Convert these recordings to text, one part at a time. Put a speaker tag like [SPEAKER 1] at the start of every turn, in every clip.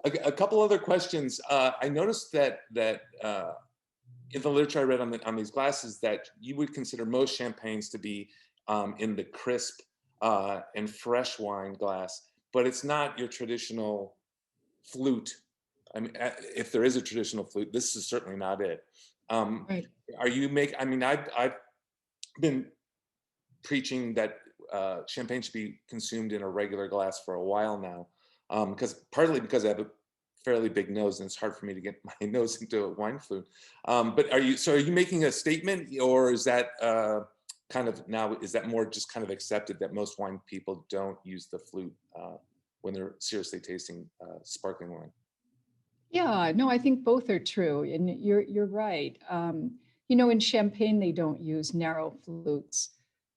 [SPEAKER 1] A couple other questions. I noticed that in the literature I read on these glasses that you would consider most champagnes to be in the crisp and fresh wine glass, but it's not your traditional flute. I mean, if there is a traditional flute, this is certainly not it. Um,
[SPEAKER 2] Right.
[SPEAKER 1] are you make? I mean, I've been preaching that champagne should be consumed in a regular glass for a while now, because partly because I have a fairly big nose and it's hard for me to get my nose into a wine flute. But are you making a statement, or is that kind of now, is that more just kind of accepted that most wine people don't use the flute when they're seriously tasting sparkling wine?
[SPEAKER 2] Yeah, no, I think both are true, and you're right. You know, in Champagne, they don't use narrow flutes.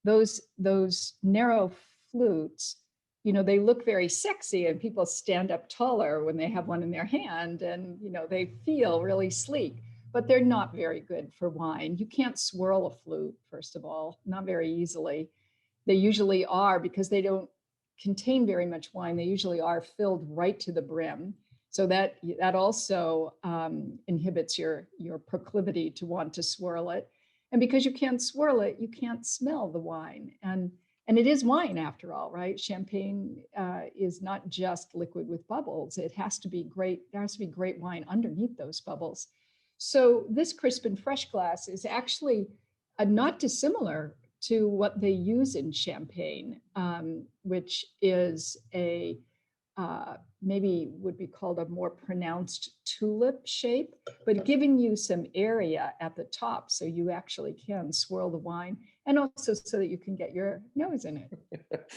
[SPEAKER 2] Those narrow flutes, you know, they look very sexy, and people stand up taller when they have one in their hand, and you know, they feel really sleek. But they're not very good for wine. You can't swirl a flute, first of all, not very easily. They usually are, because they don't contain very much wine. They usually are filled right to the brim, so that also inhibits your proclivity to want to swirl it. And because you can't swirl it, you can't smell the wine. And it is wine after all, right? Champagne is not just liquid with bubbles. It has to be great. There has to be great wine underneath those bubbles. So this crisp and fresh glass is actually not dissimilar to what they use in champagne, which is a maybe would be called a more pronounced tulip shape, but giving you some area at the top so you actually can swirl the wine, and also so that you can get your nose in it.